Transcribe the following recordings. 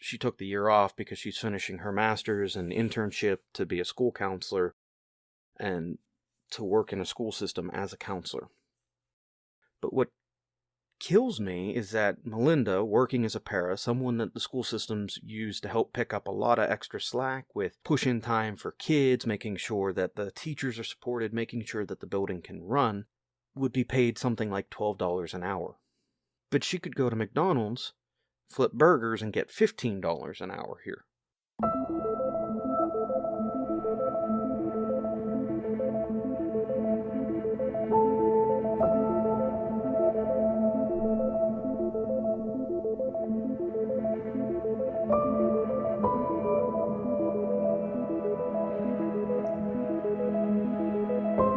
she took the year off because she's finishing her master's and internship to be a school counselor and to work in a school system as a counselor. But what kills me is that Melinda, working as a para, someone that the school systems use to help pick up a lot of extra slack with push-in time for kids, making sure that the teachers are supported, making sure that the building can run, would be paid something like $12 an hour. But she could go to McDonald's, flip burgers, and get $15 an hour here.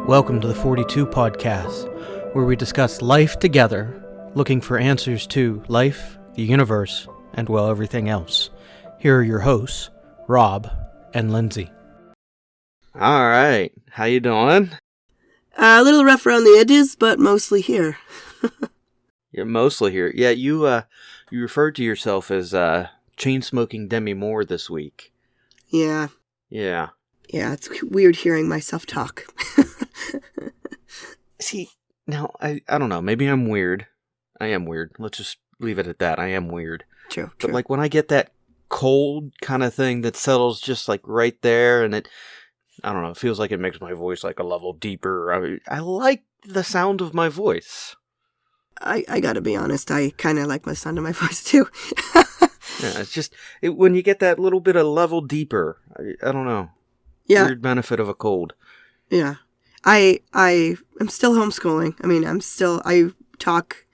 Welcome to the 42 Podcast, where we discuss life together, looking for answers to life, the universe, and, well, everything else. Here are your hosts, Rob and Lindsay. All right, how you doing? A little rough around the edges, but mostly here. You're mostly here. Yeah, you referred to yourself as chain-smoking Demi Moore this week. Yeah. Yeah. Yeah, it's weird hearing myself talk. See, now, I don't know, maybe I'm weird. I am weird. Let's just leave it at that. I am weird. True. But like when I get that cold kind of thing that settles just like right there, and it, I don't know, it feels like it makes my voice like a level deeper. I like the sound of my voice. I gotta be honest, I kind of like the sound of my voice too. Yeah, it's just, when you get that little bit of level deeper, I don't know. Yeah. Weird benefit of a cold. Yeah. I am still homeschooling. I mean, I talk,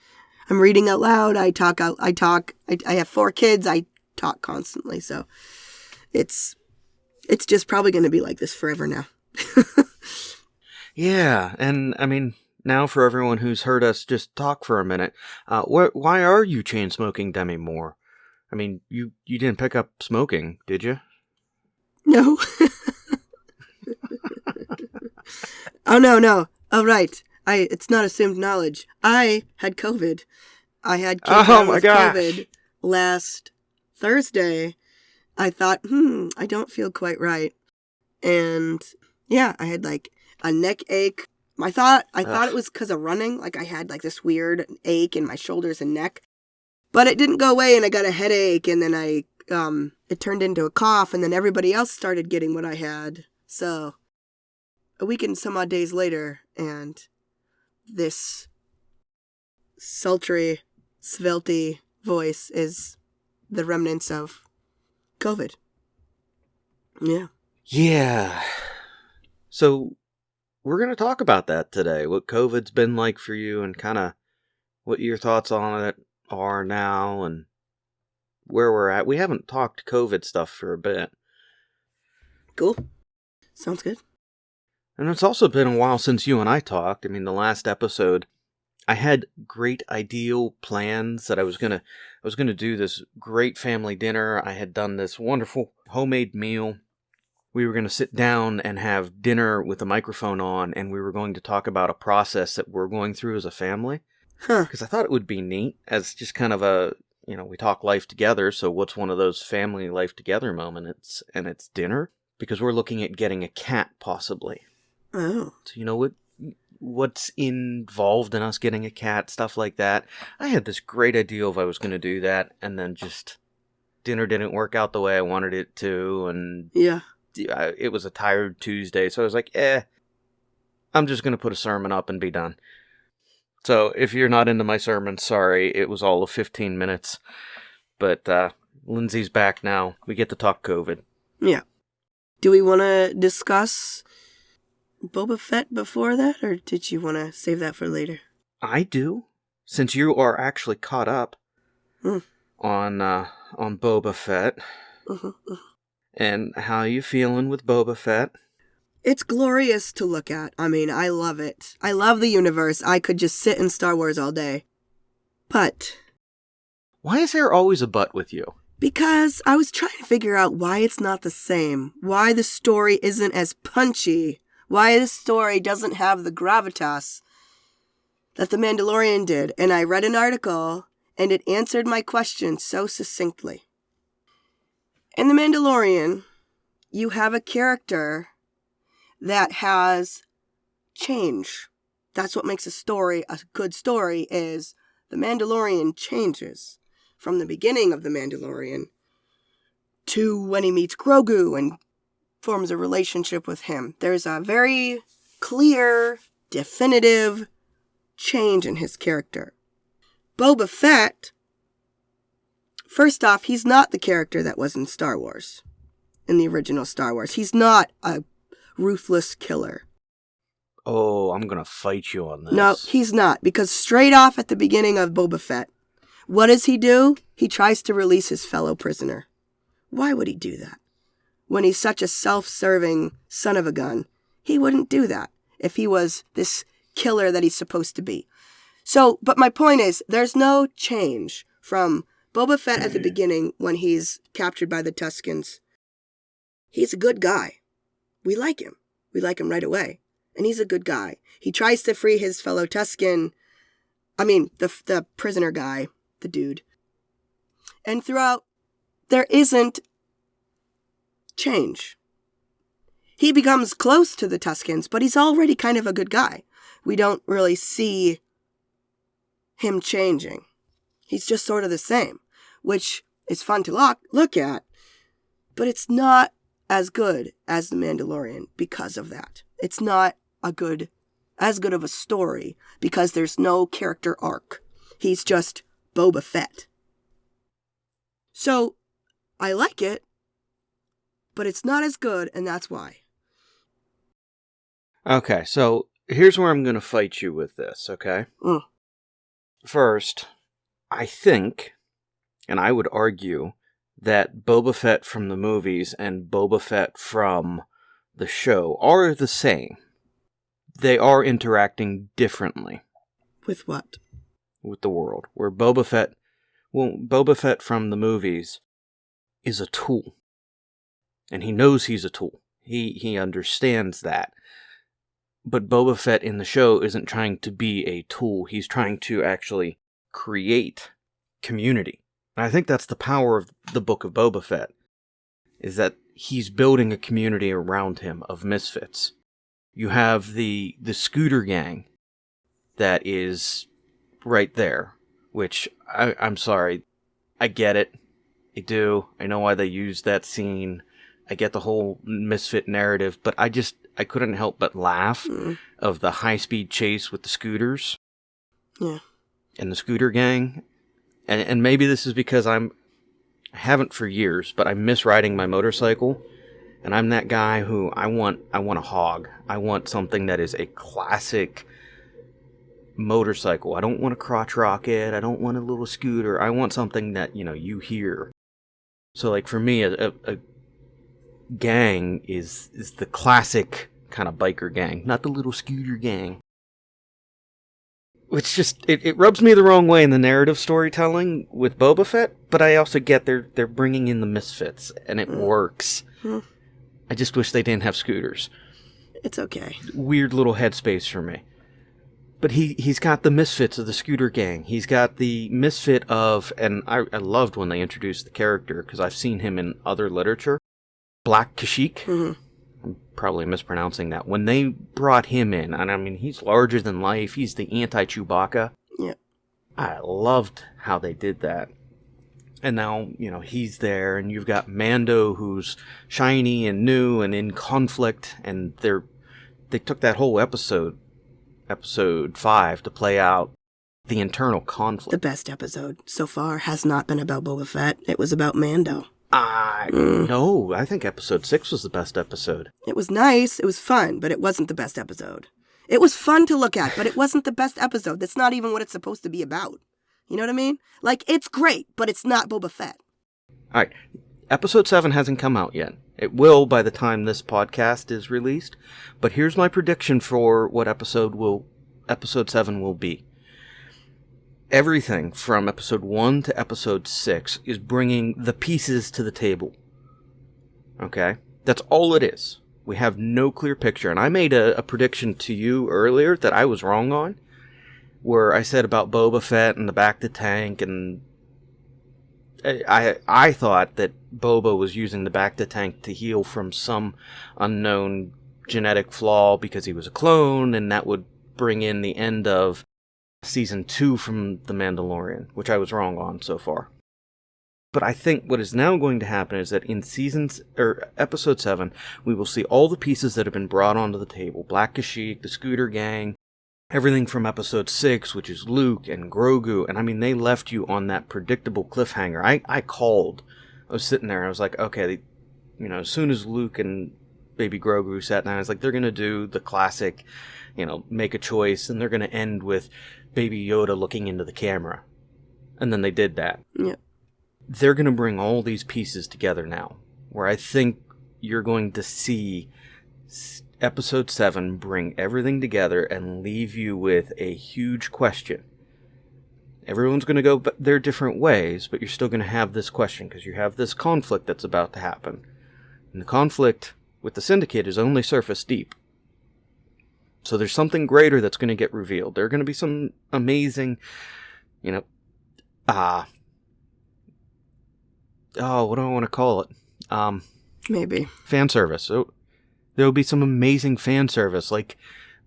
I'm reading out loud, I have 4 kids, I talk constantly, so it's just probably going to be like this forever now. Yeah, and I mean, now for everyone who's heard us just talk for a minute, why are you chain-smoking Demi Moore? I mean, you didn't pick up smoking, did you? No. Oh, no. Oh, right. It's not assumed knowledge. I had COVID. I had COVID last Thursday. I thought, I don't feel quite right. And yeah, I had like a neck ache. I thought it was because of running. Like I had like this weird ache in my shoulders and neck. But it didn't go away and I got a headache and then it turned into a cough and then everybody else started getting what I had. So a week and some odd days later, and this sultry, svelty voice is the remnants of COVID. Yeah. Yeah. So we're going to talk about that today, what COVID's been like for you and kind of what your thoughts on it are now and where we're at. We haven't talked COVID stuff for a bit. Cool. Sounds good. And it's also been a while since you and I talked. I mean, the last episode, I had great ideal plans that I was gonna do this great family dinner. I had done this wonderful homemade meal. We were gonna sit down and have dinner with a microphone on, and we were going to talk about a process that we're going through as a family. Because I thought it would be neat as just kind of a, we talk life together. So what's one of those family life together moments? And it's dinner, because we're looking at getting a cat possibly. Oh. So what's involved in us getting a cat, stuff like that. I had this great idea if I was going to do that, and then just dinner didn't work out the way I wanted it to, and yeah, it was a tired Tuesday, so I was like, I'm just going to put a sermon up and be done. So if you're not into my sermon, sorry, it was all of 15 minutes, but Lindsay's back now. We get to talk COVID. Yeah. Do we want to discuss Boba Fett before that, or did you want to save that for later? I do, since you are actually caught up on Boba Fett. And how are you feeling with Boba Fett? It's glorious to look at. I mean, I love it. I love the universe. I could just sit in Star Wars all day. But why is there always a but with you? Because I was trying to figure out why it's not the same. Why the story isn't as punchy. Why the story doesn't have the gravitas that The Mandalorian did. And I read an article, and it answered my question so succinctly. In The Mandalorian, you have a character that has change. That's what makes a good story, is the Mandalorian changes from the beginning of The Mandalorian to when he meets Grogu and forms a relationship with him. There's a very clear, definitive change in his character. Boba Fett, first off, he's not the character that was in Star Wars, in the original Star Wars. He's not a ruthless killer. Oh, I'm going to fight you on this. No, he's not, because straight off at the beginning of Boba Fett, what does he do? He tries to release his fellow prisoner. Why would he do that? When he's such a self-serving son of a gun, he wouldn't do that if he was this killer that he's supposed to be. So, but my point is, there's no change from Boba Fett at the beginning when he's captured by the Tuskens. He's a good guy. We like him. We like him right away. And he's a good guy. He tries to free his fellow Tusken. The prisoner guy, the dude. And throughout, there isn't change. He becomes close to the Tuskens, but he's already kind of a good guy. We don't really see him changing. He's just sort of the same, which is fun to look at, but it's not as good as The Mandalorian because of that. It's not as good of a story because there's no character arc. He's just Boba Fett. So, I like it, but it's not as good, and that's why. Okay, so here's where I'm going to fight you with this, okay? First, I think, and I would argue, that Boba Fett from the movies and Boba Fett from the show are the same. They are interacting differently. With what? With the world. Where Boba Fett from the movies is a tool. And he knows he's a tool. He understands that. But Boba Fett in the show isn't trying to be a tool. He's trying to actually create community. And I think that's the power of the book of Boba Fett, is that he's building a community around him of misfits. You have the scooter gang that is right there, which, I'm sorry, I get it. I do. I know why they used that scene. I get the whole misfit narrative, but I couldn't help but laugh of the high-speed chase with the scooters. Yeah. And the scooter gang. And maybe this is because I haven't for years, but I miss riding my motorcycle. And I'm that guy who I want a hog. I want something that is a classic motorcycle. I don't want a crotch rocket. I don't want a little scooter. I want something that, you hear. So, like, for me, a gang is the classic kind of biker gang, not the little scooter gang. Which just, it rubs me the wrong way in the narrative storytelling with Boba Fett, but I also get they're bringing in the misfits, and it works. I just wish they didn't have scooters. It's okay. Weird little headspace for me. But he's got the misfits of the scooter gang. He's got the misfit of, and I loved when they introduced the character, because I've seen him in other literature, Black Kashyyyk. I'm probably mispronouncing that. When they brought him in, and I mean, he's larger than life. He's the anti-Chewbacca. Yeah. I loved how they did that. And now, he's there, and you've got Mando, who's shiny and new and in conflict, and they took that whole episode 5, to play out the internal conflict. The best episode so far has not been about Boba Fett. It was about Mando. No, I think episode 6 was the best episode. It was nice, it was fun, but it wasn't the best episode. It was fun to look at, but it wasn't the best episode. That's not even what it's supposed to be about. You know what I mean? Like, it's great, but it's not Boba Fett. Alright, episode 7 hasn't come out yet. It will by the time this podcast is released, but here's my prediction for what episode 7 will be. Everything from episode 1 to episode 6 is bringing the pieces to the table. Okay? That's all it is. We have no clear picture. And I made a prediction to you earlier that I was wrong on, where I said about Boba Fett and the back to tank and I thought that Boba was using the Bacta tank to heal from some unknown genetic flaw because he was a clone, and that would bring in the end of season 2 from The Mandalorian, which I was wrong on so far. But I think what is now going to happen is that in episode 7, we will see all the pieces that have been brought onto the table. Black Kashyyyk, the Scooter Gang, everything from episode 6, which is Luke and Grogu. And I mean, they left you on that predictable cliffhanger. I was sitting there, I was like, okay, as soon as Luke and baby Grogu sat down, I was like, they're going to do the classic, make a choice, and they're going to end with baby Yoda looking into the camera. And then they did that. Yeah. They're going to bring all these pieces together now, where I think you're going to see episode 7 bring everything together and leave you with a huge question. Everyone's going to go their different ways, but you're still going to have this question because you have this conflict that's about to happen. And the conflict with the Syndicate is only surface deep. So there's something greater that's going to get revealed. There are going to be some amazing, what do I want to call it? Maybe. Fan service. So there will be some amazing fan service, like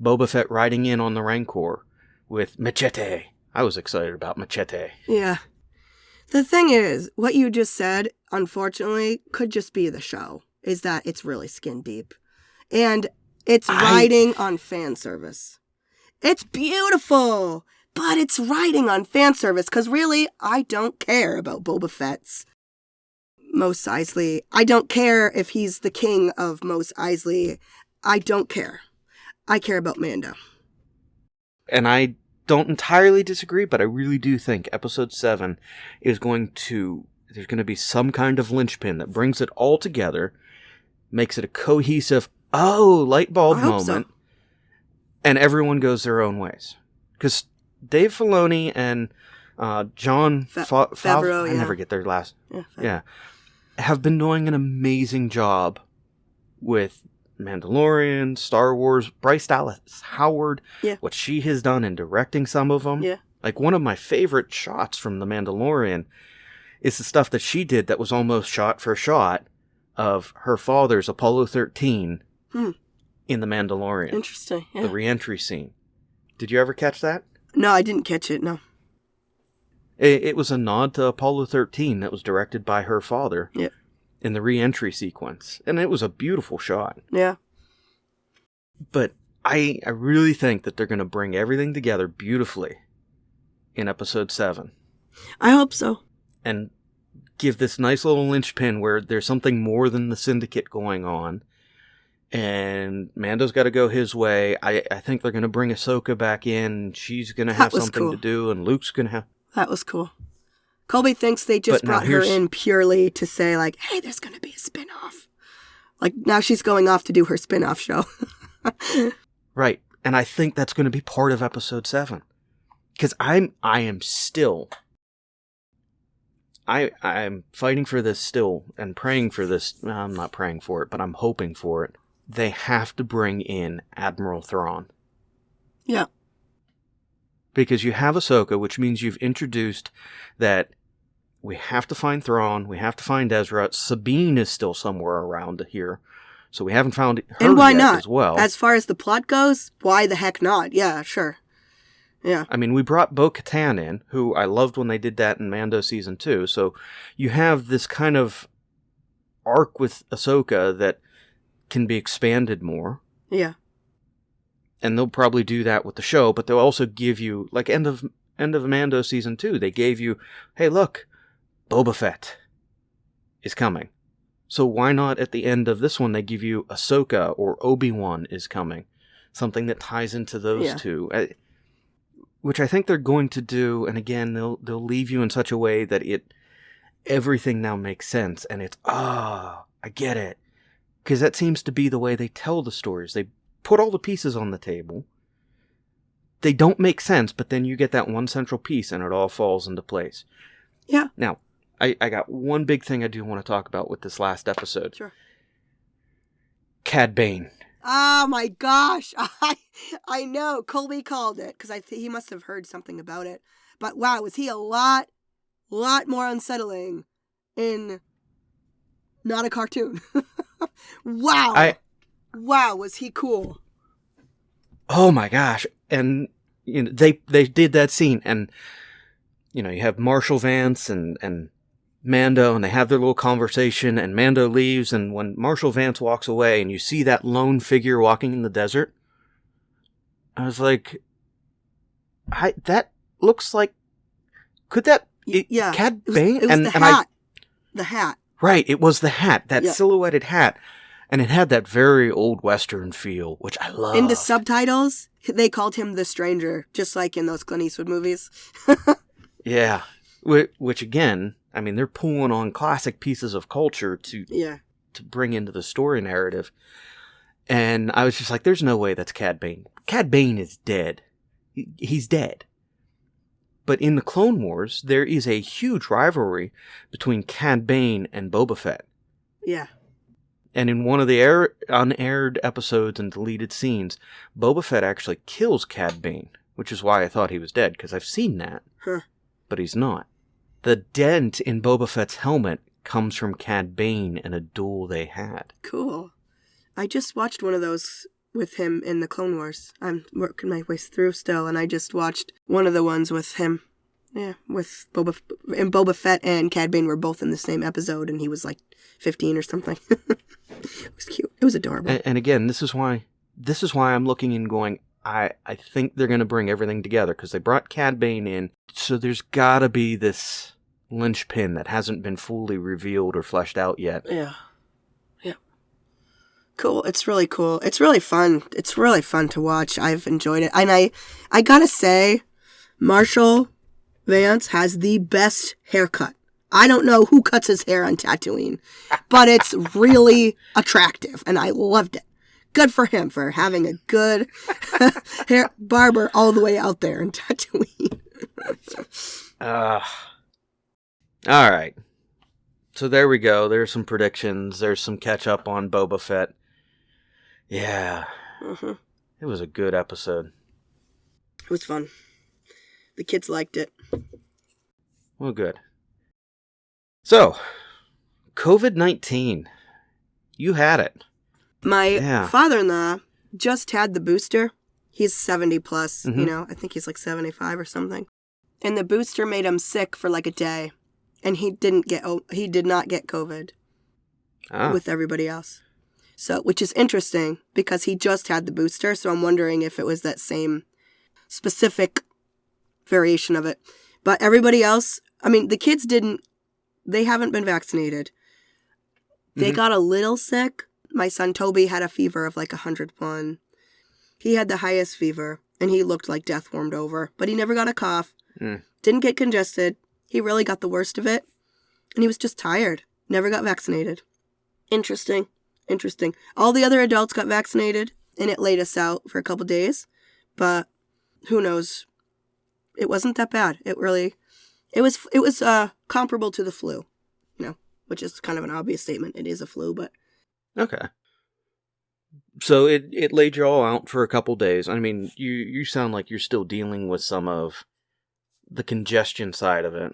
Boba Fett riding in on the Rancor with Machete. I was excited about Machete. Yeah. The thing is, what you just said, unfortunately, could just be the show, is that it's really skin deep. And it's riding on fan service. It's beautiful, but it's riding on fan service, because really, I don't care about Boba Fett's Mos Eisley. I don't care if he's the king of Mos Eisley. I don't care. I care about Mando. And I don't entirely disagree, but I really do think episode 7 is there's going to be some kind of linchpin that brings it all together, makes it a cohesive, light bulb moment, so. And everyone goes their own ways. Because Dave Filoni and Jon Favreau, I never get their last, have been doing an amazing job with Mandalorian, Star Wars, Bryce Dallas Howard, what she has done in directing some of them. Yeah. Like, one of my favorite shots from The Mandalorian is the stuff that she did that was almost shot for shot of her father's Apollo 13 in The Mandalorian. Interesting, yeah. The re-entry scene. Did you ever catch that? No, I didn't catch it, no. It was a nod to Apollo 13 that was directed by her father in the re-entry sequence. And it was a beautiful shot. Yeah. But I really think that they're going to bring everything together beautifully in episode 7. I hope so. And give this nice little linchpin where there's something more than the Syndicate going on. And Mando's got to go his way. I think they're going to bring Ahsoka back in. She's going to have something to do, and Luke's going to have... That was cool. Colby thinks they just brought her in purely to say, like, hey, there's going to be a spin-off. Like, now she's going off to do her spin-off show. Right. And I think that's going to be part of episode 7. Because I am still... I'm fighting for this still and praying for this. I'm not praying for it, but I'm hoping for it. They have to bring in Admiral Thrawn. Yeah. Because you have Ahsoka, which means you've introduced that we have to find Thrawn, we have to find Ezra. Sabine is still somewhere around here, so we haven't found her and why yet not? As well. As far as the plot goes, why the heck not? Yeah, sure. Yeah. I mean, we brought Bo-Katan in, who I loved when they did that in Mando Season 2, so you have this kind of arc with Ahsoka that can be expanded more. Yeah. And they'll probably do that with the show, but they'll also give you, like end of Mando Season 2, they gave you, hey look, Boba Fett is coming. So why not at the end of this one they give you Ahsoka or Obi-Wan is coming? Something that ties into those two. Which I think they're going to do, and again, they'll leave you in such a way that everything now makes sense, and it's, I get it. Because that seems to be the way they tell the stories. They put all the pieces on the table. They don't make sense, but then you get that one central piece and it all falls into place. Yeah. Now, I got one big thing I do want to talk about with this last episode. Sure. Cad Bane. Oh my gosh. I know. Colby called it because he must have heard something about it. But wow, was he a lot lot more unsettling in not a cartoon. Wow. Wow, was he cool. Oh my gosh. And you know, they did that scene, and you know, you have Marshall Vance and Mando, and they have their little conversation, and Mando leaves, and when Marshall Vance walks away and you see that lone figure walking in the desert, I was like, that looks like, could that be Cad Bane? It was the hat. The hat. Right, it was the hat, that silhouetted hat. And it had that very old Western feel, which I love. In the subtitles, they called him the Stranger, just like in those Clint Eastwood movies. Yeah. Which, again, I mean, they're pulling on classic pieces of culture to bring into the story narrative. And I was just like, there's no way that's Cad Bane. Cad Bane is dead. He's dead. But in the Clone Wars, there is a huge rivalry between Cad Bane and Boba Fett. Yeah. And in one of the unaired episodes and deleted scenes, Boba Fett actually kills Cad Bane, which is why I thought he was dead, because I've seen that. Huh. But he's not. The dent in Boba Fett's helmet comes from Cad Bane and a duel they had. Cool. I just watched one of those with him in the Clone Wars. I'm working my way through still, and I just watched one of the ones with him. Yeah, with Boba Fett and Cad Bane were both in the same episode, and he was like 15 or something. It was cute. It was adorable. And again, this is why I'm looking and going, I think they're going to bring everything together, because they brought Cad Bane in, so there's got to be this linchpin that hasn't been fully revealed or fleshed out yet. Yeah. Yeah. Cool. It's really cool. It's really fun. It's really fun to watch. I've enjoyed it. And I gotta say, Marshall Vance has the best haircut. I don't know who cuts his hair on Tatooine, but it's really attractive, and I loved it. Good for him for having a good hair barber all the way out there in Tatooine. All right. So there we go. There's some predictions. There's some catch up on Boba Fett. Yeah. Mm-hmm. It was a good episode. It was fun. The kids liked it. Well, good. So, COVID-19. You had it. My father-in-law just had the booster. He's 70 plus, you know. I think he's like 75 or something. And the booster made him sick for like a day. And he did not get COVID with everybody else. So, which is interesting because he just had the booster. So I'm wondering if it was that same specific variation of it. But everybody else, I mean, the kids they haven't been vaccinated. They got a little sick. My son Toby had a fever of like 101. He had the highest fever, and he looked like death warmed over. But he never got a cough. Didn't get congested. He really got the worst of it. And he was just tired. Never got vaccinated. Interesting. All the other adults got vaccinated, and it laid us out for a couple days. But who knows? It wasn't that bad. It was comparable to the flu, you know, which is kind of an obvious statement. It is a flu, but... Okay. So it laid you all out for a couple days. I mean, you sound like you're still dealing with some of the congestion side of it.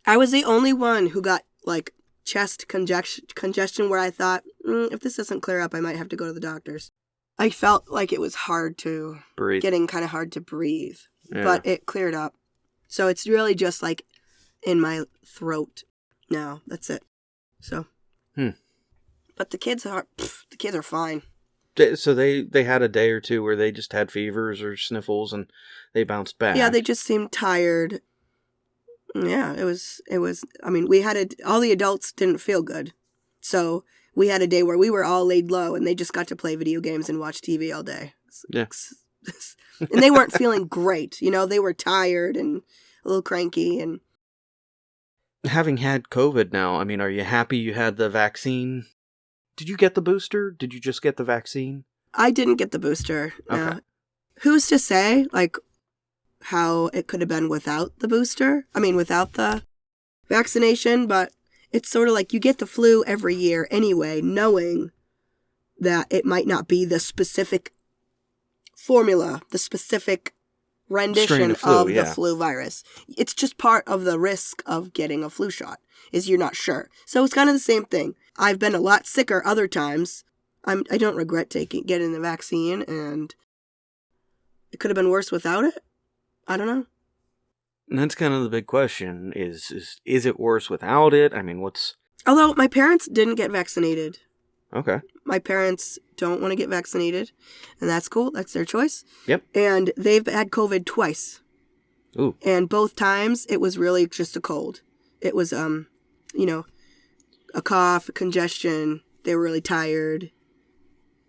I was the only one who got, like, chest congestion where I thought, if this doesn't clear up, I might have to go to the doctor's. I felt like it was hard to... breathe. Getting kind of hard to breathe. Yeah. But it cleared up. So it's really just, like, in my throat now. That's it. So... But the kids are fine. So they had a day or two where they just had fevers or sniffles and they bounced back. Yeah, they just seemed tired. Yeah, it was, I mean, all the adults didn't feel good. So we had a day where we were all laid low and they just got to play video games and watch TV all day. Yeah. And they weren't feeling great. You know, they were tired and a little cranky. And having had COVID now, I mean, are you happy you had the vaccine? Did you get the booster? Did you just get the vaccine? I didn't get the booster. Okay. Who's to say, like, how it could have been without the booster? I mean, without the vaccination, but it's sort of like you get the flu every year anyway, knowing that it might not be the specific formula, the specific rendition of flu, the flu virus. It's just part of the risk of getting a flu shot, is you're not sure. So it's kind of the same thing. I've been a lot sicker other times. I don't regret getting the vaccine, and it could have been worse without it. I don't know. And that's kind of the big question, is it worse without it? I mean, Although my parents didn't get vaccinated. Okay. My parents don't want to get vaccinated, and that's cool. That's their choice. Yep. And they've had COVID twice. Ooh. And both times, it was really just a cold. It was, a cough, a congestion. They were really tired.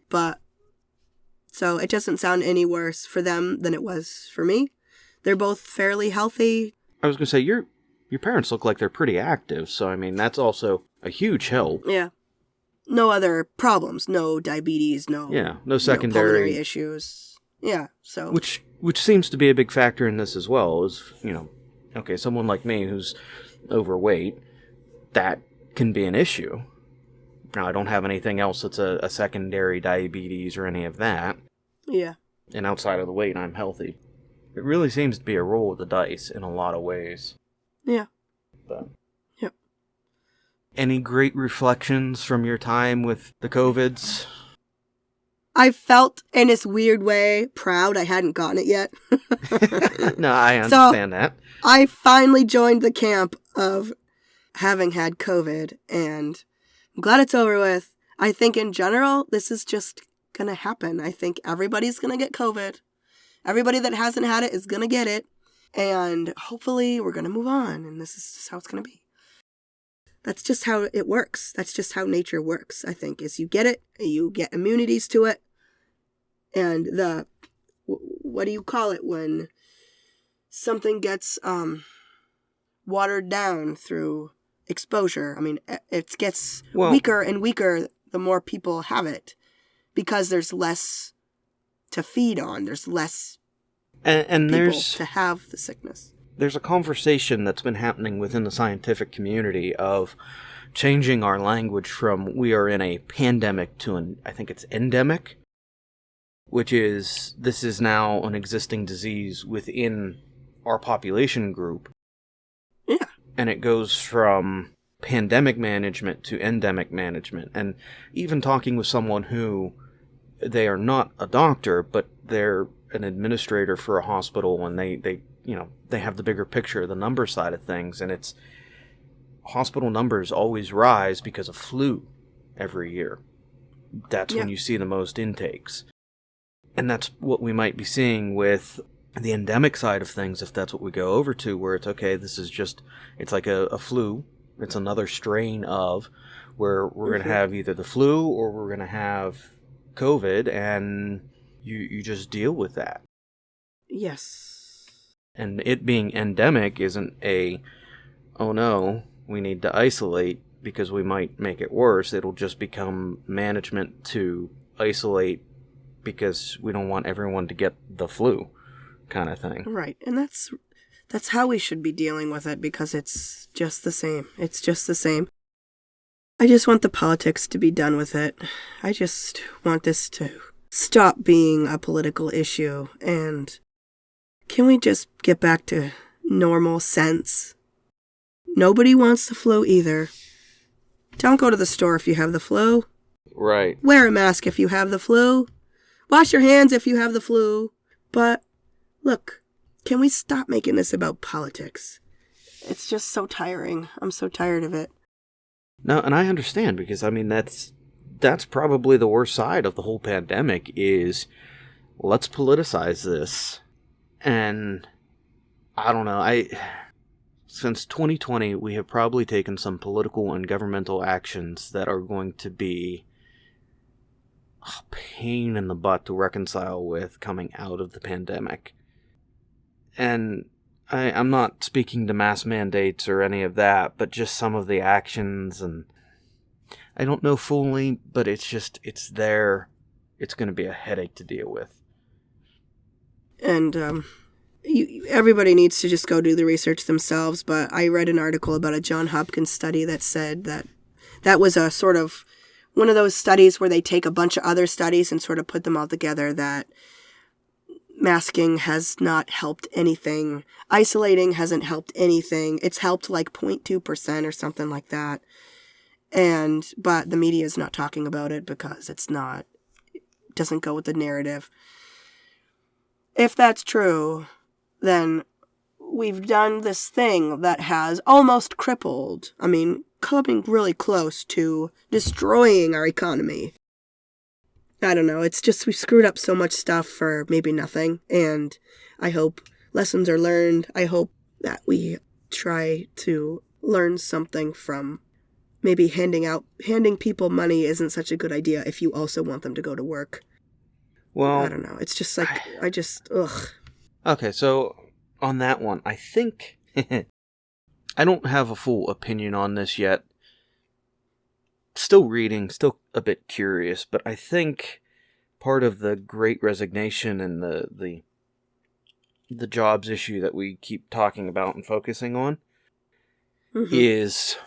But, so it doesn't sound any worse for them than it was for me. They're both fairly healthy. I was going to say, your parents look like they're pretty active, so, I mean, that's also a huge help. Yeah. No other problems. No diabetes, no secondary pulmonary issues. Yeah, so. Which seems to be a big factor in this as well, is, okay, someone like me who's overweight, that can be an issue. Now, I don't have anything else that's a secondary diabetes or any of that. Yeah. And outside of the weight, I'm healthy. It really seems to be a roll of the dice in a lot of ways. Yeah. But. Yep. Any great reflections from your time with the COVIDs? I felt, in this weird way, proud I hadn't gotten it yet. No, I understand that. I finally joined the camp of having had COVID, and I'm glad it's over with. I think in general, this is just going to happen. I think everybody's going to get COVID. Everybody that hasn't had it is going to get it. And hopefully we're going to move on, and this is just how it's going to be. That's just how it works. That's just how nature works, I think, is you get it, you get immunities to it, and what do you call it when something gets watered down through exposure? I mean, it gets weaker and weaker the more people have it, because there's less to feed on. There's less and people to have the sickness. There's a conversation that's been happening within the scientific community of changing our language from we are in a pandemic to I think it's endemic, which is this is now an existing disease within our population group. Yeah. And it goes from pandemic management to endemic management. And even talking with someone who they are not a doctor, but they're an administrator for a hospital, and they have the bigger picture, the number side of things, and it's hospital numbers always rise because of flu every year. That's when you see the most intakes. And that's what we might be seeing with the endemic side of things, if that's what we go over to, where it's okay, this is just, it's like a flu. It's another strain of where we're going to have either the flu or we're going to have COVID, and you just deal with that. Yes. And it being endemic isn't oh no, we need to isolate because we might make it worse. It'll just become management to isolate because we don't want everyone to get the flu kind of thing. Right. And that's how we should be dealing with it, because it's just the same. It's just the same. I just want the politics to be done with it. I just want this to stop being a political issue, and can we just get back to normal sense? Nobody wants the flu either. Don't go to the store if you have the flu. Right. Wear a mask if you have the flu. Wash your hands if you have the flu. But, look, can we stop making this about politics? It's just so tiring. I'm so tired of it. No, and I understand, because, I mean, that's probably the worst side of the whole pandemic is, let's politicize this. And, I don't know, since 2020, we have probably taken some political and governmental actions that are going to be a pain in the butt to reconcile with coming out of the pandemic. And I'm not speaking to mass mandates or any of that, but just some of the actions, and I don't know fully, but it's there. It's going to be a headache to deal with. And everybody needs to just go do the research themselves, but I read an article about a Johns Hopkins study that said that was a sort of one of those studies where they take a bunch of other studies and sort of put them all together, that masking has not helped anything. Isolating hasn't helped anything. It's helped like 0.2% or something like that. But the media is not talking about it because it doesn't go with the narrative. If that's true, then we've done this thing that has almost crippled, coming really close to destroying our economy. I don't know, it's just we screwed up so much stuff for maybe nothing, and I hope lessons are learned. I hope that we try to learn something from maybe handing people money isn't such a good idea if you also want them to go to work. Well, I don't know, it's just like, ugh. Okay, so on that one, I think I don't have a full opinion on this yet. Still reading, still a bit curious, but I think part of the Great Resignation and the jobs issue that we keep talking about and focusing on is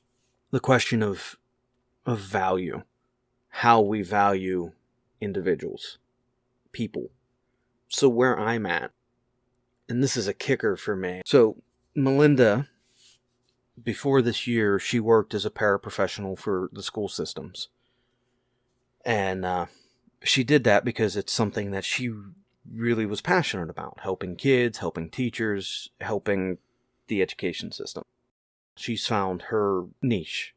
the question of value, how we value individuals, people. So where I'm at, and this is a kicker for me. So Melinda, before this year, she worked as a paraprofessional for the school systems. And she did that because it's something that she really was passionate about. Helping kids, helping teachers, helping the education system. She's found her niche.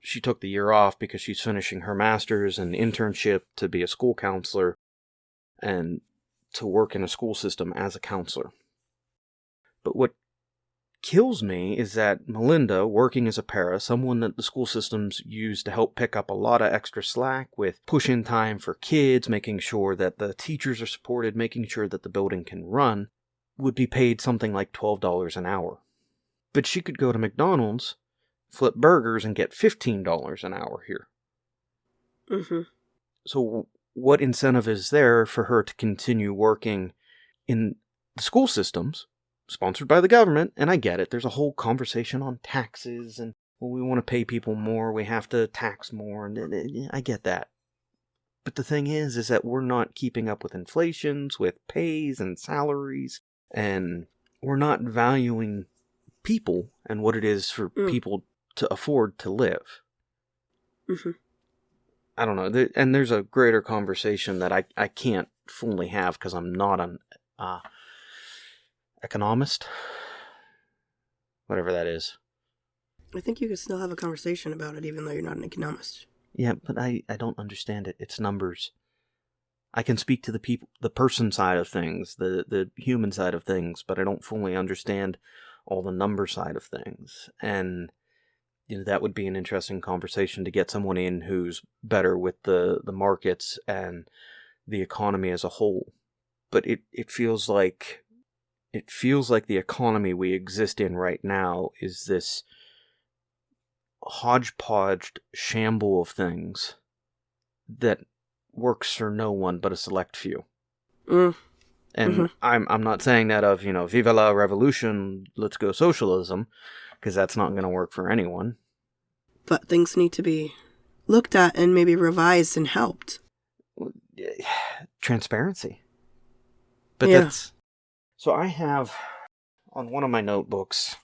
She took the year off because she's finishing her master's and internship to be a school counselor and to work in a school system as a counselor. But what kills me is that Melinda, working as a para, someone that the school systems use to help pick up a lot of extra slack with push-in time for kids, making sure that the teachers are supported, making sure that the building can run, would be paid something like $12 an hour. But she could go to McDonald's, flip burgers, and get $15 an hour here. So what incentive is there for her to continue working in the school systems, sponsored by the government? And I get it, there's a whole conversation on taxes, and we want to pay people more, we have to tax more, and I get that. But the thing is that we're not keeping up with inflations, with pays and salaries, and we're not valuing people and what it is for people to afford to live. I don't know, and there's a greater conversation that I can't fully have because I'm not an economist, whatever that is. I think you can still have a conversation about it even though you're not an economist. Yeah, but I don't understand it. It's numbers. I can speak to the person side of things, the human side of things, but I don't fully understand all the number side of things. And that would be an interesting conversation to get someone in who's better with the markets and the economy as a whole. But it feels like the economy we exist in right now is this hodgepodged shamble of things that works for no one but a select few. And I'm not saying that of, viva la revolution, let's go socialism, because that's not going to work for anyone. But things need to be looked at and maybe revised and helped. Transparency. But that's... So I have, on one of my notebooks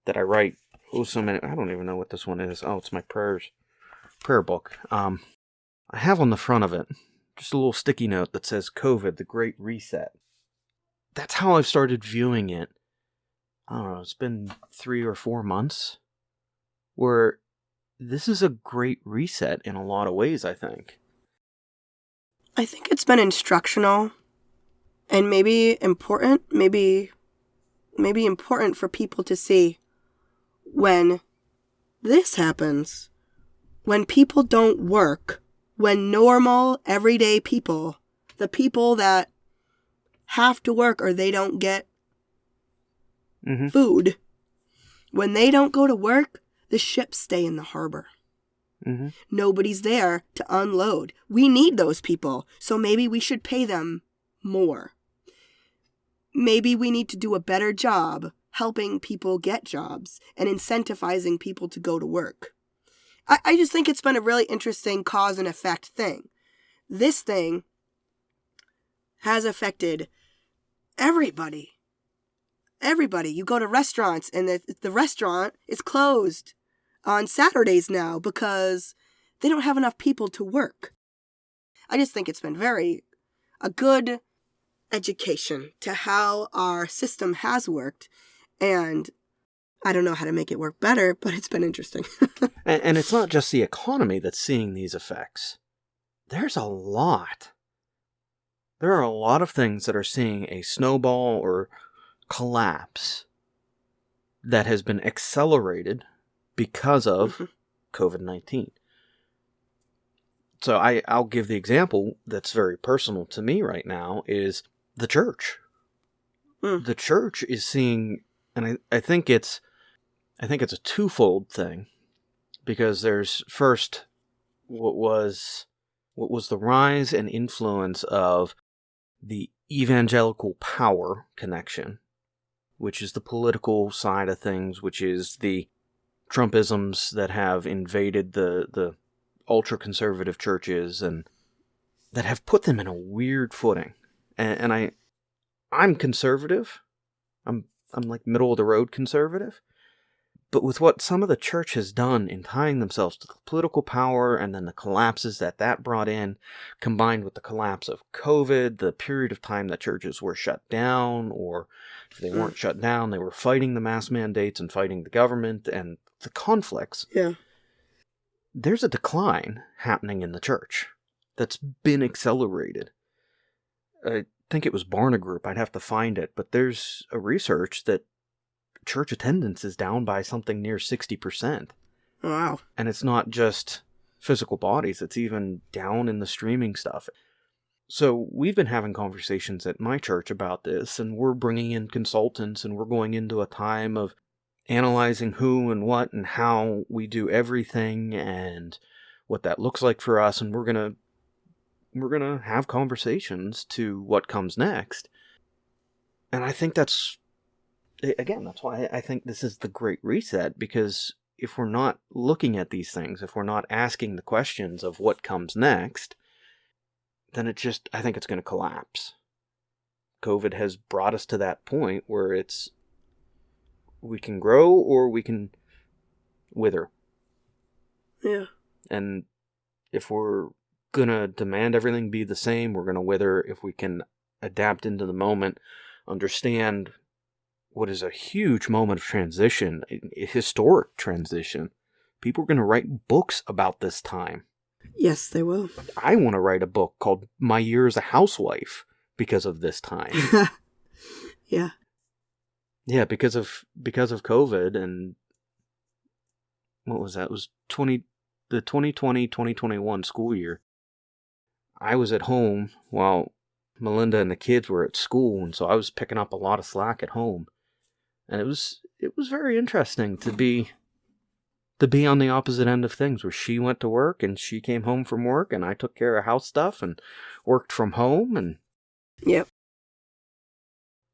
that I write, so many, I don't even know what this one is. Oh, it's my prayer book. I have on the front of it just a little sticky note that says COVID, the Great Reset. That's how I've started viewing it. I don't know, it's been 3 or 4 months where this is a great reset in a lot of ways, I think. I think it's been instructional and maybe important, maybe important for people to see when this happens, when people don't work, when normal, everyday people, the people that have to work or they don't get food, when they don't go to work, the ships stay in the harbor. Nobody's there to unload. We need those people, so maybe we should pay them more. Maybe we need to do a better job helping people get jobs and incentivizing people to go to work. I just think it's been a really interesting cause and effect thing. This thing has affected everybody. You go to restaurants and the restaurant is closed on Saturdays now because they don't have enough people to work. I just think it's been a good education to how our system has worked, and I don't know how to make it work better, but it's been interesting. And it's not just the economy that's seeing these effects. There's a lot. There are a lot of things that are seeing a snowball or collapse that has been accelerated because of COVID-19. So I'll give the example that's very personal to me right now is the church. The church is seeing, and I think it's a twofold thing, because there's first what was the rise and influence of the evangelical power connection, which is the political side of things, which is the Trumpisms that have invaded the ultra-conservative churches and that have put them in a weird footing. And I'm conservative. I'm like middle-of-the-road conservative. But with what some of the church has done in tying themselves to the political power and then the collapses that brought in, combined with the collapse of COVID, the period of time that churches were shut down, or if they weren't shut down, they were fighting the mask mandates and fighting the government and the conflicts. Yeah. There's a decline happening in the church that's been accelerated. I think it was Barna Group. I'd have to find it. But there's a research that church attendance is down by something near 60%. Wow. And it's not just physical bodies. It's even down in the streaming stuff. So we've been having conversations at my church about this, and we're bringing in consultants, and we're going into a time of analyzing who and what and how we do everything and what that looks like for us. And we're gonna have conversations to what comes next. And I think that's why I think this is the Great Reset, because if we're not looking at these things, if we're not asking the questions of what comes next, then I think it's going to collapse. COVID has brought us to that point where we can grow or we can wither. Yeah. And if we're going to demand everything be the same, we're going to wither. If we can adapt into the moment, understand what is a huge moment of transition, a historic transition. People are going to write books about this time. Yes, they will. I want to write a book called My Year as a Housewife because of this time. Yeah. Yeah, because of COVID, and what was that? It was the 2020-2021 school year. I was at home while Melinda and the kids were at school, and so I was picking up a lot of slack at home. And it was very interesting to be on the opposite end of things, where she went to work and she came home from work and I took care of house stuff and worked from home. And yep.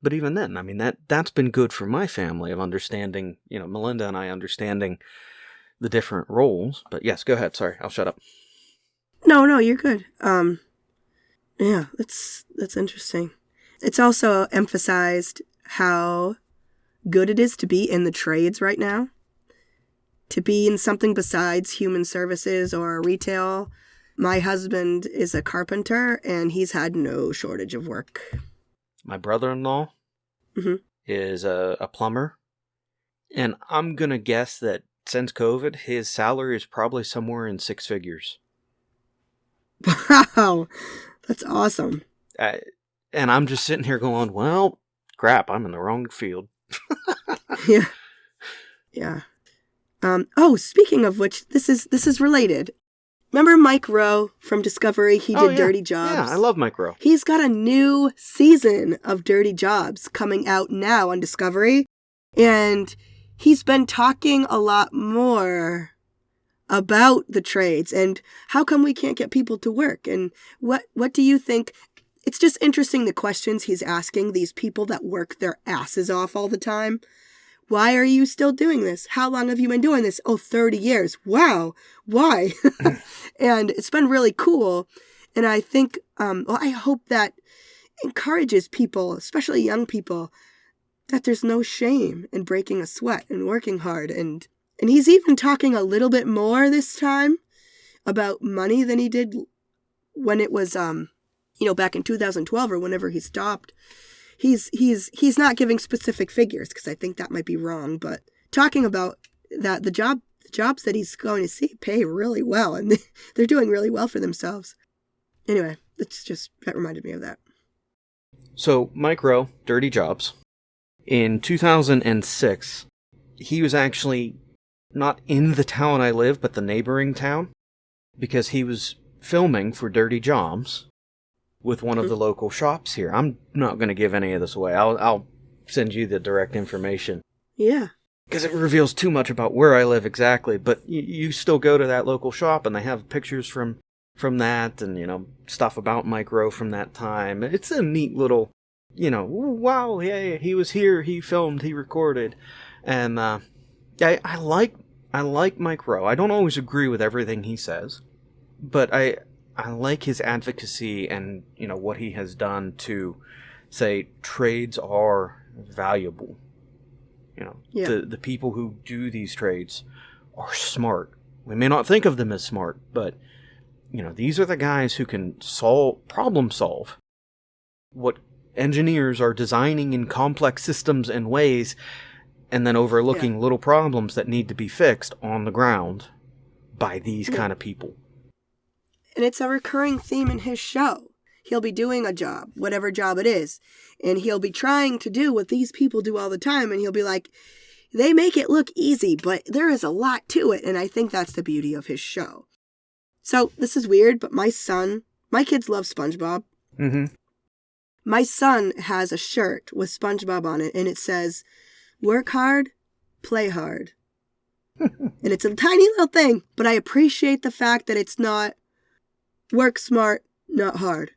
But even then, I mean, that's been good for my family of understanding, Melinda and I understanding the different roles. But yes, go ahead. Sorry, I'll shut up. No, you're good. Yeah, that's interesting. It's also emphasized how good it is to be in the trades right now, to be in something besides human services or retail. My husband is a carpenter, and he's had no shortage of work. My brother-in-law is a plumber, and I'm going to guess that since COVID, his salary is probably somewhere in six figures. Wow, that's awesome. And I'm just sitting here going, well, crap, I'm in the wrong field. Yeah. Speaking of which, this is related. Remember Mike Rowe from Discovery? He did Dirty Jobs. Yeah, I love Mike Rowe. He's got a new season of Dirty Jobs coming out now on Discovery, and he's been talking a lot more about the trades and how come we can't get people to work, and what do you think? It's just interesting the questions he's asking these people that work their asses off all the time. Why are you still doing this? How long have you been doing this? Oh, 30 years. Wow. Why? And it's been really cool. And I think, I hope that encourages people, especially young people, that there's no shame in breaking a sweat and working hard. And he's even talking a little bit more this time about money than he did when it was, back in 2012 or whenever he stopped. He's not giving specific figures because I think that might be wrong, but talking about that the jobs that he's going to see pay really well, and they're doing really well for themselves. Anyway, that reminded me of that. So, Mike Rowe, dirty jobs. In 2006, he was actually not in the town I live, but the neighboring town, because he was filming for Dirty Jobs with one of the local shops here. I'm not going to give any of this away. I'll send you the direct information. Yeah. Because it reveals too much about where I live exactly, but you still go to that local shop, and they have pictures from that, and, stuff about Mike Rowe from that time. It's a neat little, wow, yeah, he was here, he filmed, he recorded. And I like Mike Rowe. I don't always agree with everything he says, but I like his advocacy and, what he has done to say trades are valuable. The people who do these trades are smart. We may not think of them as smart, but, these are the guys who can problem solve what engineers are designing in complex systems and ways, and then overlooking little problems that need to be fixed on the ground by these kind of people. And it's a recurring theme in his show. He'll be doing a job, whatever job it is, and he'll be trying to do what these people do all the time, and he'll be like, they make it look easy, but there is a lot to it, and I think that's the beauty of his show. So, this is weird, but my kids love SpongeBob. Mm-hmm. My son has a shirt with SpongeBob on it, and it says, work hard, play hard. And it's a tiny little thing, but I appreciate the fact that it's not work smart, not hard.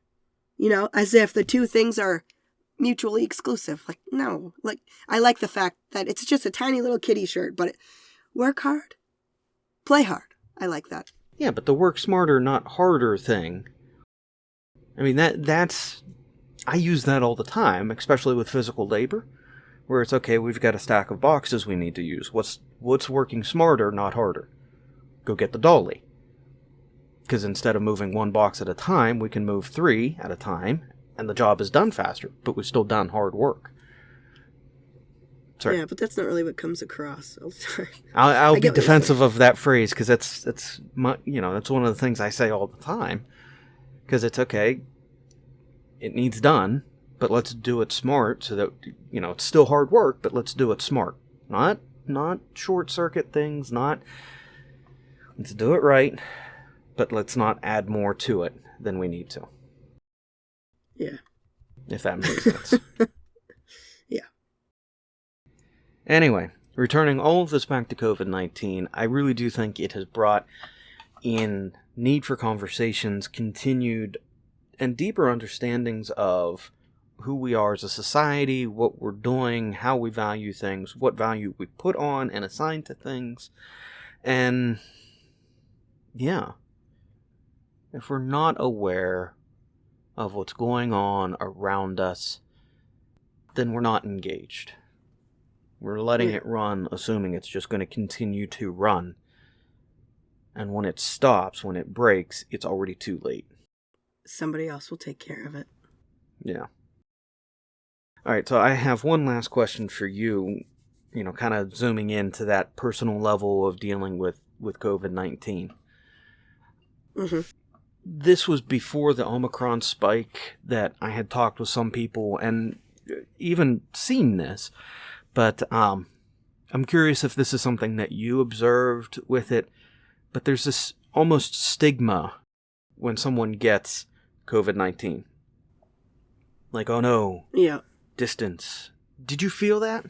As if the two things are mutually exclusive. Like, no. Like, I like the fact that it's just a tiny little kiddie shirt, but work hard, play hard. I like that. Yeah, but the work smarter, not harder thing, I mean, I use that all the time, especially with physical labor, where it's, okay, we've got a stack of boxes we need to use. What's working smarter, not harder? Go get the dolly. Because instead of moving one box at a time, we can move 3 at a time, and the job is done faster, but we've still done hard work. Sorry. Yeah, but that's not really what comes across all the time. I'll be defensive of that phrase, because that's my, that's one of the things I say all the time. Because it's okay, it needs done, but let's do it smart so that, it's still hard work, but let's do it smart. Not short circuit things, let's do it right, but let's not add more to it than we need to. Yeah. If that makes sense. Yeah. Anyway, returning all of this back to COVID-19, I really do think it has brought in need for conversations, continued and deeper understandings of who we are as a society, what we're doing, how we value things, what value we put on and assign to things. And yeah, if we're not aware of what's going on around us, then we're not engaged. We're letting it run, assuming it's just going to continue to run. And when it stops, when it breaks, it's already too late. Somebody else will take care of it. Yeah. Alright, so I have one last question for you, kind of zooming into that personal level of dealing with COVID-19. Mm-hmm. This was before the Omicron spike that I had talked with some people and even seen this. But I'm curious if this is something that you observed with it. But there's this almost stigma when someone gets COVID-19. Like, oh no. Yeah. Distance. Did you feel that?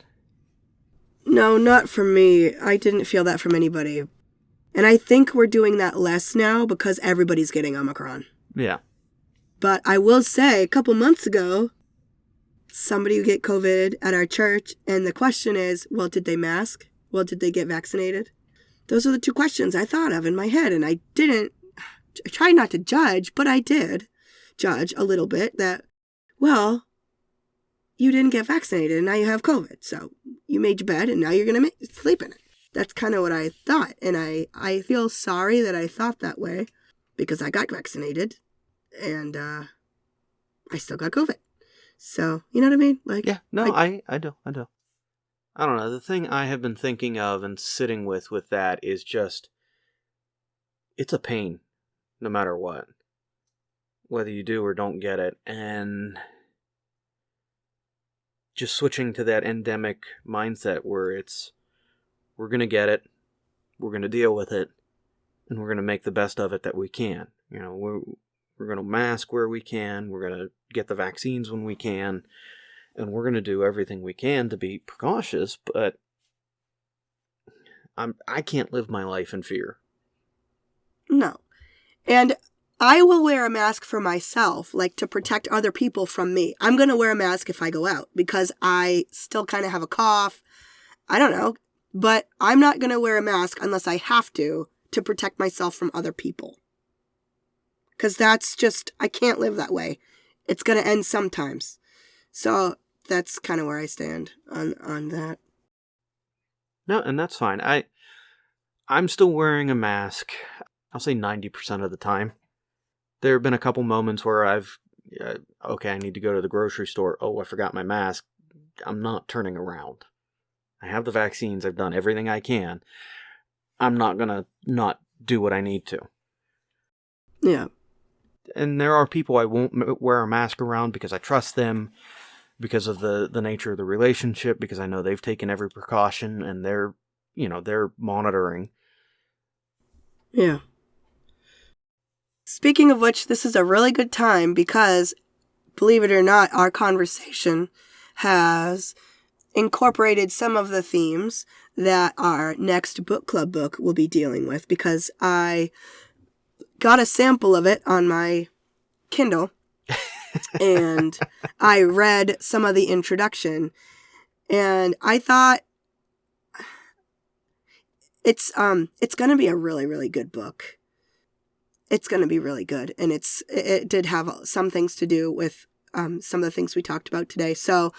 No, not from me. I didn't feel that from anybody. And I think we're doing that less now because everybody's getting Omicron. Yeah. But I will say, a couple months ago, somebody would get COVID at our church, and the question is, well, did they mask? Well, did they get vaccinated? Those are the two questions I thought of in my head, and I tried not to judge, but I did judge a little bit that, well, you didn't get vaccinated and now you have COVID. So you made your bed and now you're going to sleep in it. That's kind of what I thought. And I feel sorry that I thought that way because I got vaccinated and I still got COVID. So, you know what I mean? Like, yeah, no, I do. I don't know. The thing I have been thinking of and sitting with that is just, it's a pain, no matter what. Whether you do or don't get it. And just switching to that endemic mindset where we're going to get it, we're going to deal with it, and we're going to make the best of it that we can. You know, we're going to mask where we can, we're going to get the vaccines when we can, and we're going to do everything we can to be precautious, but I can't live my life in fear. No. And I will wear a mask for myself, like to protect other people from me. I'm going to wear a mask if I go out because I still kind of have a cough. I don't know. But I'm not going to wear a mask unless I have to protect myself from other people. Because that's just, I can't live that way. It's going to end sometimes. So that's kind of where I stand on that. No, and that's fine. I'm still wearing a mask, I'll say 90% of the time. There have been a couple moments where okay, I need to go to the grocery store. Oh, I forgot my mask. I'm not turning around. I have the vaccines. I've done everything I can. I'm not going to not do what I need to. Yeah. And there are people I won't wear a mask around because I trust them, because of the nature of the relationship, because I know they've taken every precaution and they're monitoring. Yeah. Speaking of which, this is a really good time because, believe it or not, our conversation has incorporated some of the themes that our next book club book will be dealing with, because I got a sample of it on my Kindle and I read some of the introduction and I thought it's going to be a really, really good book. It's going to be really good. And it did have some things to do with some of the things we talked about today. So,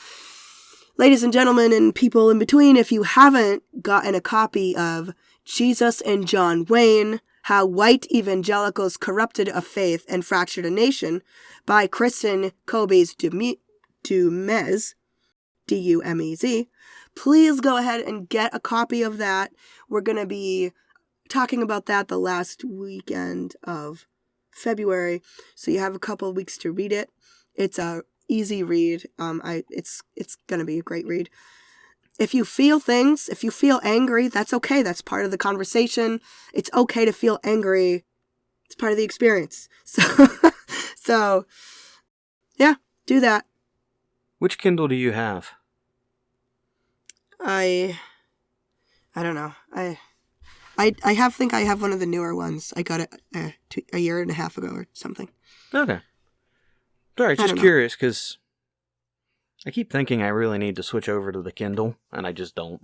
ladies and gentlemen and people in between, if you haven't gotten a copy of Jesus and John Wayne, How White Evangelicals Corrupted a Faith and Fractured a Nation by Kristen Kobes-Dumez, D-U-M-E-Z, please go ahead and get a copy of that. We're going to be talking about that the last weekend of February, so you have a couple of weeks to read it. It's a easy read. It's going to be a great read. If you feel things, if you feel angry, that's okay. That's part of the conversation. It's okay to feel angry. It's part of the experience. So yeah, do that. Which Kindle do you have? I don't know. I think I have one of the newer ones. I got it a year and a half ago or something. Okay. Sorry, just curious, because I keep thinking I really need to switch over to the Kindle, and I just don't.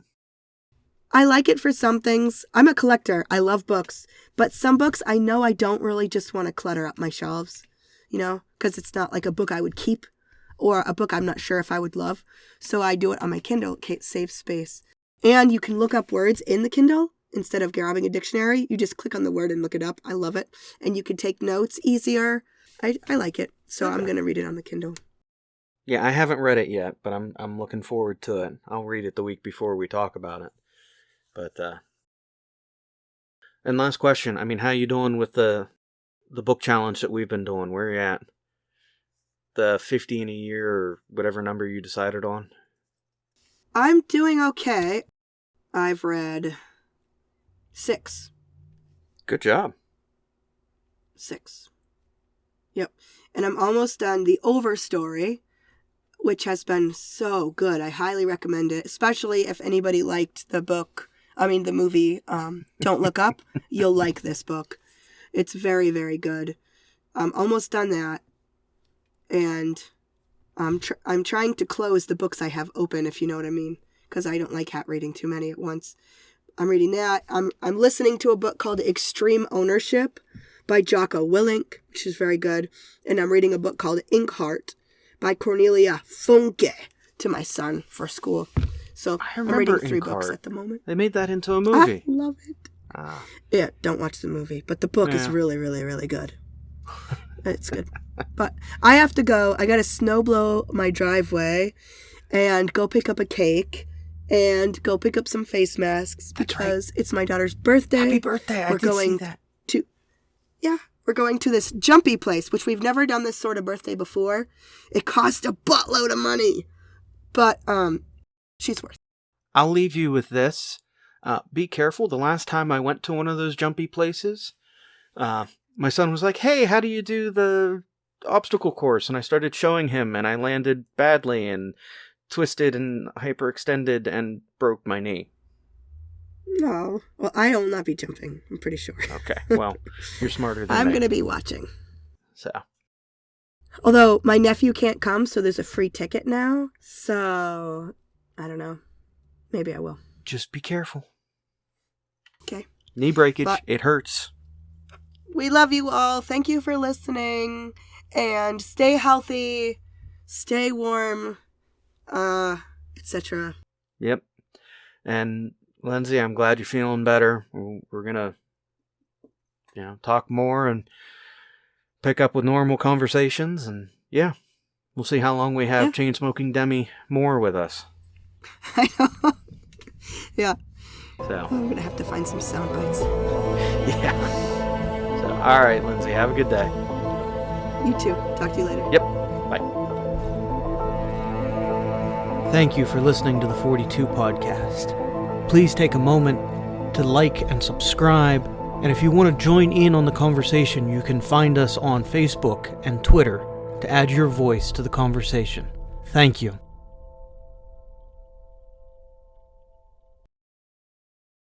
I like it for some things. I'm a collector. I love books. But some books I know I don't really just want to clutter up my shelves, because it's not like a book I would keep or a book I'm not sure if I would love. So I do it on my Kindle. It saves space. And you can look up words in the Kindle instead of grabbing a dictionary. You just click on the word and look it up. I love it. And you can take notes easier. I like it. So okay. I'm going to read it on the Kindle. Yeah, I haven't read it yet, but I'm looking forward to it. I'll read it the week before we talk about it. But and last question, how you doing with the book challenge that we've been doing? Where are you at? The 50 in a year or whatever number you decided on? I'm doing okay. I've read 6. Good job. 6. Yep. And I'm almost done the Overstory, which has been so good. I highly recommend it, especially if anybody liked the movie, Don't Look Up. You'll like this book. It's very, very good. I'm almost done that. And I'm trying to close the books I have open, if you know what I mean, because I don't like reading too many at once. I'm reading that. I'm listening to a book called Extreme Ownership by Jocko Willink, which is very good. And I'm reading a book called Inkheart by Cornelia Funke to my son for school. So I'm reading 3 books at the moment. They made that into a movie. I love it. Yeah, don't watch the movie, but the book is really, really, really good. It's good. But I have to go. I got to snow blow my driveway and go pick up a cake and go pick up some face masks because it's my daughter's birthday. Happy birthday. I did see that. We're going to this jumpy place, which we've never done this sort of birthday before. It cost a buttload of money, but she's worth it. I'll leave you with this. Be careful. The last time I went to one of those jumpy places, my son was like, hey, how do you do the obstacle course? And I started showing him, and I landed badly and twisted and hyperextended and broke my knee. No. Well, I will not be jumping, I'm pretty sure. Okay. Well, you're smarter than me. I'm going to be watching. So. Although my nephew can't come, so there's a free ticket now. So, I don't know. Maybe I will. Just be careful. Okay. Knee breakage. It hurts. We love you all. Thank you for listening. And stay healthy. Stay warm. Etc. Yep. And Lindsay, I'm glad you're feeling better. We're going to, talk more and pick up with normal conversations. And yeah, we'll see how long we have Chain-Smoking Demi Moore with us. I know. Yeah. So I'm going to have to find some sound bites. Yeah. So, all right, Lindsay, have a good day. You too. Talk to you later. Yep. Bye. Thank you for listening to the 42 podcast. Please take a moment to like and subscribe. And if you want to join in on the conversation, you can find us on Facebook and Twitter to add your voice to the conversation. Thank you.